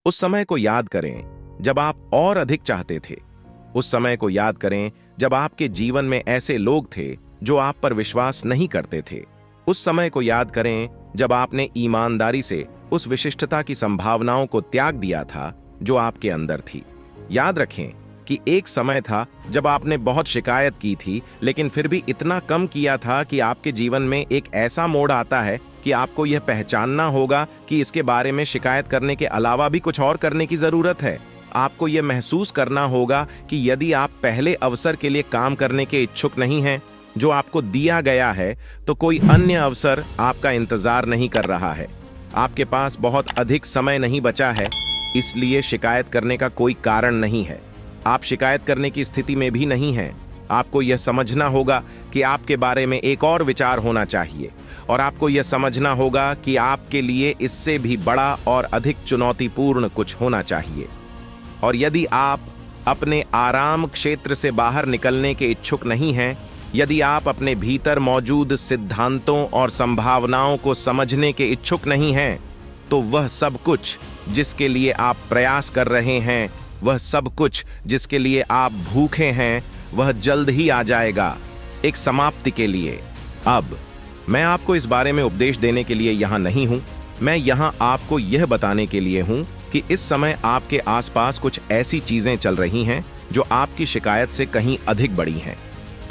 उस समय को याद करें जब आप और अधिक चाहते थे। उस समय को याद करें जब आपके जीवन में ऐसे लोग थे जो आप पर विश्वास नहीं करते थे। उस समय को याद करें जब आपने ईमानदारी से उस विशिष्टता की संभावनाओं को त्याग दिया था जो आपके अंदर थी। याद रखें कि एक समय था जब आपने बहुत शिकायत की थी, लेकिन फिर भी इतना कम किया था कि आपके जीवन में एक ऐसा मोड़ आता है कि आपको यह पहचानना होगा कि इसके बारे में शिकायत करने के अलावा भी कुछ और करने की जरूरत है। आपको यह महसूस करना होगा कि यदि आप पहले अवसर के लिए काम करने के इच्छुक नहीं हैं जो आपको दिया गया है, तो कोई अन्य अवसर आपका इंतजार नहीं कर रहा है। आपके पास बहुत अधिक समय नहीं बचा है, इसलिए शिकायत करने का कोई कारण नहीं है। आप शिकायत करने की स्थिति में भी नहीं हैं। आपको यह समझना होगा कि आपके बारे में एक और विचार होना चाहिए, और आपको यह समझना होगा कि आपके लिए इससे भी बड़ा और अधिक चुनौतीपूर्ण कुछ होना चाहिए। और यदि आप अपने आराम क्षेत्र से बाहर निकलने के इच्छुक नहीं हैं, यदि आप अपने भीतर मौजूद सिद्धांतों और संभावनाओं को समझने के इच्छुक नहीं हैं, तो वह सब कुछ जिसके लिए आप प्रयास कर रहे हैं, वह सब कुछ जिसके लिए आप भूखे हैं, वह जल्द ही आ जाएगा, एक समाप्ति के लिए। अब मैं आपको इस बारे में उपदेश देने के लिए यहाँ नहीं हूँ। मैं यहाँ आपको यह बताने के लिए हूँ कि इस समय आपके आसपास कुछ ऐसी चीजें चल रही हैं जो आपकी शिकायत से कहीं अधिक बड़ी हैं।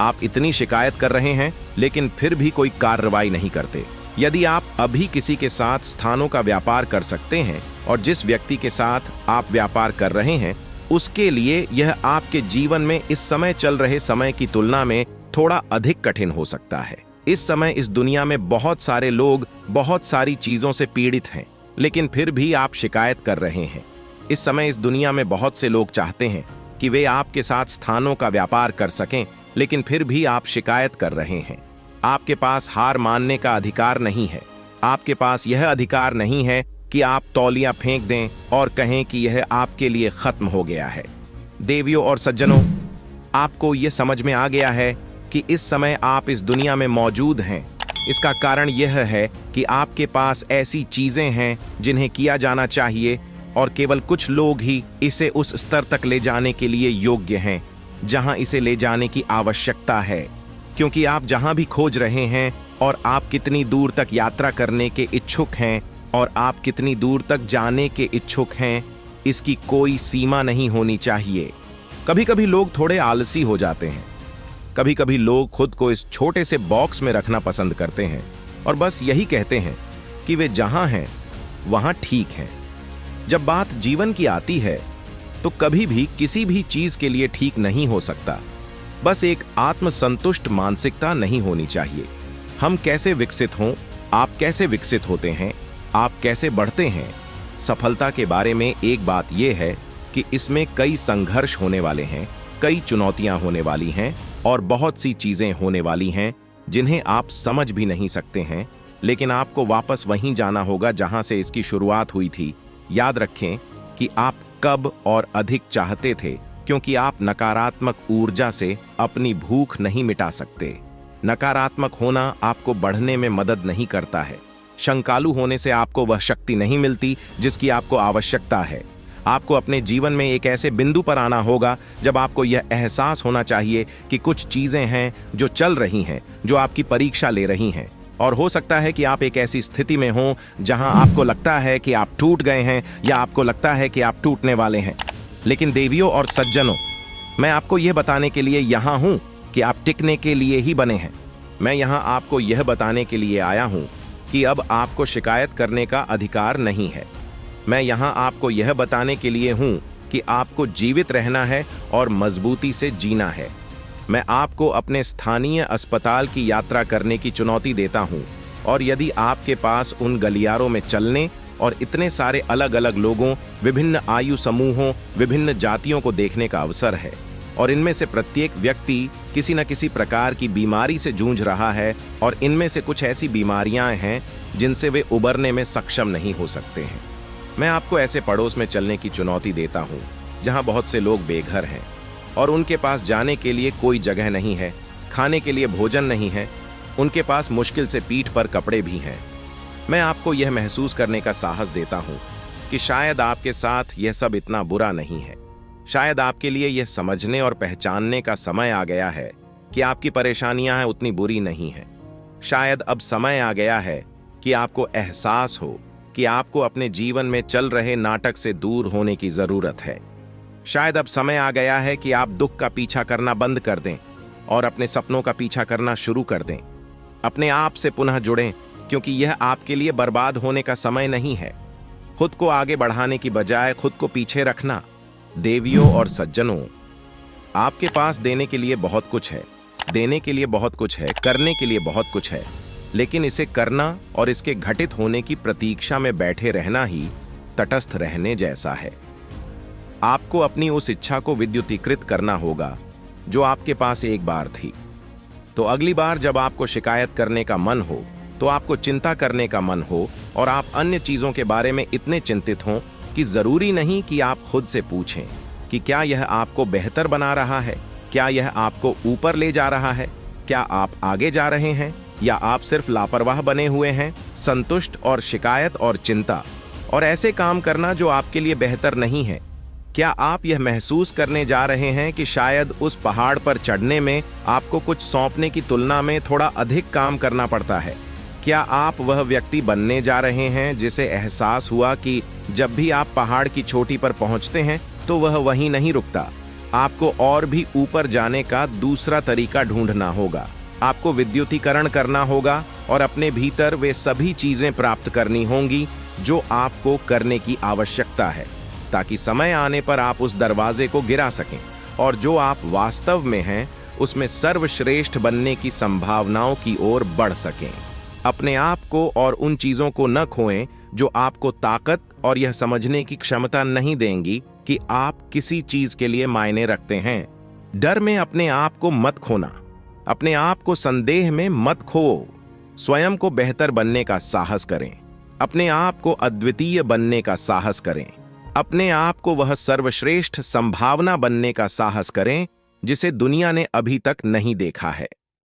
आप इतनी शिकायत कर रहे हैं, लेकिन फिर भी कोई कार्रवाई नहीं करते। यदि आप अभी किसी के साथ स्थानों का व्यापार कर सकते हैं, और जिस व्यक्ति के साथ आप व्यापार कर रहे हैं उसके लिए यह आपके जीवन में इस समय चल रहे समय की तुलना में थोड़ा अधिक कठिन हो सकता है। इस समय इस दुनिया में बहुत सारे लोग बहुत सारी चीजों से पीड़ित हैं, लेकिन फिर भी आप शिकायत कर रहे हैं। इस समय इस दुनिया में बहुत से लोग चाहते हैं कि वे आपके साथ स्थानों का व्यापार कर सकें, लेकिन फिर भी आप शिकायत कर रहे हैं। आपके पास हार मानने का अधिकार नहीं है। आपके पास यह अधिकार नहीं है कि आप तौलिया फेंक दें और कहें कि यह आपके लिए खत्म हो गया है। देवियों और सज्जनों, आपको यह समझ में आ गया है कि इस समय आप इस दुनिया में मौजूद हैं। इसका कारण यह है कि आपके पास ऐसी चीजें हैं जिन्हें किया जाना चाहिए, और केवल कुछ लोग ही इसे उस स्तर तक ले जाने के लिए योग्य हैं जहां इसे ले जाने की आवश्यकता है। क्योंकि आप जहां भी खोज रहे हैं, और आप कितनी दूर तक यात्रा करने के इच्छुक हैं, और आप कितनी दूर तक जाने के इच्छुक हैं, इसकी कोई सीमा नहीं होनी चाहिए। कभी कभी लोग थोड़े आलसी हो जाते हैं। कभी कभी लोग खुद को इस छोटे से बॉक्स में रखना पसंद करते हैं और बस यही कहते हैं कि वे जहां हैं वहां ठीक हैं। जब बात जीवन की आती है तो कभी भी किसी भी चीज के लिए ठीक नहीं हो सकता। बस एक आत्मसंतुष्ट मानसिकता नहीं होनी चाहिए। हम कैसे विकसित हों, आप कैसे विकसित होते हैं, आप कैसे बढ़ते हैं, सफलता के बारे में एक बात यह है कि इसमें कई संघर्ष होने वाले हैं, कई चुनौतियां होने वाली हैं, और बहुत सी चीजें होने वाली हैं जिन्हें आप समझ भी नहीं सकते हैं, लेकिन आपको वापस वहीं जाना होगा जहां से इसकी शुरुआत हुई थी। याद रखें कि आप कब और अधिक चाहते थे, क्योंकि आप नकारात्मक ऊर्जा से अपनी भूख नहीं मिटा सकते। नकारात्मक होना आपको बढ़ने में मदद नहीं करता है। शंकालु होने से आपको वह शक्ति नहीं मिलती जिसकी आपको आवश्यकता है। आपको अपने जीवन में एक ऐसे बिंदु पर आना होगा जब आपको यह एहसास होना चाहिए कि कुछ चीजें हैं जो चल रही हैं, जो आपकी परीक्षा ले रही हैं। और हो सकता है कि आप एक ऐसी स्थिति में हों जहां आपको लगता है कि आप टूट गए हैं, या आपको लगता है कि आप टूटने वाले हैं। लेकिन देवियों और सज्जनों, मैं आपको यह बताने के लिए यहां हूं कि आप टिकने के लिए ही बने हैं। मैं यहां आपको यह बताने के लिए आया हूं कि अब आपको शिकायत करने का अधिकार नहीं है। मैं यहां आपको यह बताने के लिए हूं कि आपको जीवित रहना है और मजबूती से जीना है। मैं आपको अपने स्थानीय अस्पताल की यात्रा करने की चुनौती देता हूं, और यदि आपके पास उन गलियारों में चलने और इतने सारे अलग अलग लोगों, विभिन्न आयु समूहों, विभिन्न जातियों को देखने का अवसर है, और इनमें से प्रत्येक व्यक्ति किसी न किसी प्रकार की बीमारी से जूझ रहा है, और इनमें से कुछ ऐसी बीमारियां हैं जिनसे वे उबरने में सक्षम नहीं हो सकते हैं। मैं आपको ऐसे पड़ोस में चलने की चुनौती देता हूं जहां बहुत से लोग बेघर हैं और उनके पास जाने के लिए कोई जगह नहीं है, खाने के लिए भोजन नहीं है, उनके पास मुश्किल से पीठ पर कपड़े भी हैं। मैं आपको यह महसूस करने का साहस देता हूं कि शायद आपके साथ यह सब इतना बुरा नहीं है। शायद आपके लिए यह समझने और पहचानने का समय आ गया है कि आपकी परेशानियां हैं उतनी बुरी नहीं है। शायद अब समय आ गया है कि आपको एहसास हो कि आपको अपने जीवन में चल रहे नाटक से दूर होने की जरूरत है। शायद अब समय आ गया है कि आप दुख का पीछा करना बंद कर दें और अपने सपनों का पीछा करना शुरू कर दें। अपने आप से पुनः जुड़ें, क्योंकि यह आपके लिए बर्बाद होने का समय नहीं है। खुद को आगे बढ़ाने की बजाय खुद को पीछे रखना। देवियों और सज्जनों, आपके पास देने के लिए बहुत कुछ है, देने के लिए बहुत कुछ है, करने के लिए बहुत कुछ है, लेकिन इसे करना और इसके घटित होने की प्रतीक्षा में बैठे रहना ही तटस्थ रहने जैसा है। आपको अपनी उस इच्छा को विद्युतीकृत करना होगा जो आपके पास एक बार थी। तो अगली बार जब आपको शिकायत करने का मन हो, तो आपको चिंता करने का मन हो और आप अन्य चीजों के बारे में इतने चिंतित हों कि जरूरी नहीं कि आप खुद से पूछें कि क्या यह आपको बेहतर बना रहा है, क्या यह आपको ऊपर ले जा रहा है, क्या आप आगे जा रहे हैं, या आप सिर्फ लापरवाह बने हुए हैं। संतुष्ट और शिकायत और चिंता और ऐसे काम करना जो आपके लिए बेहतर नहीं है। क्या आप यह महसूस करने जा रहे हैं कि शायद उस पहाड़ पर चढ़ने में आपको कुछ सौंपने की तुलना में थोड़ा अधिक काम करना पड़ता है? क्या आप वह व्यक्ति बनने जा रहे हैं जिसे एहसास हुआ कि जब भी आप पहाड़ की चोटी पर पहुंचते हैं तो वह वहीं नहीं रुकता? आपको और भी ऊपर जाने का दूसरा तरीका ढूंढना होगा। आपको विद्युतीकरण करना होगा और अपने भीतर वे सभी चीजें प्राप्त करनी होंगी जो आपको करने की आवश्यकता है, ताकि समय आने पर आप उस दरवाजे को गिरा सकें और जो आप वास्तव में हैं उसमें सर्वश्रेष्ठ बनने की संभावनाओं की ओर बढ़ सकें। अपने आप को और उन चीजों को न खोएं जो आपको ताकत और यह समझने की क्षमता नहीं देंगी कि आप किसी चीज के लिए मायने रखते हैं। डर में अपने आप को मत खोना, अपने आप को संदेह में मत खोओ। स्वयं को बेहतर बनने का साहस करें, अपने आप को अद्वितीय बनने का साहस करें, अपने आप को वह सर्वश्रेष्ठ संभावना बनने का साहस करें जिसे दुनिया ने अभी तक नहीं देखा है।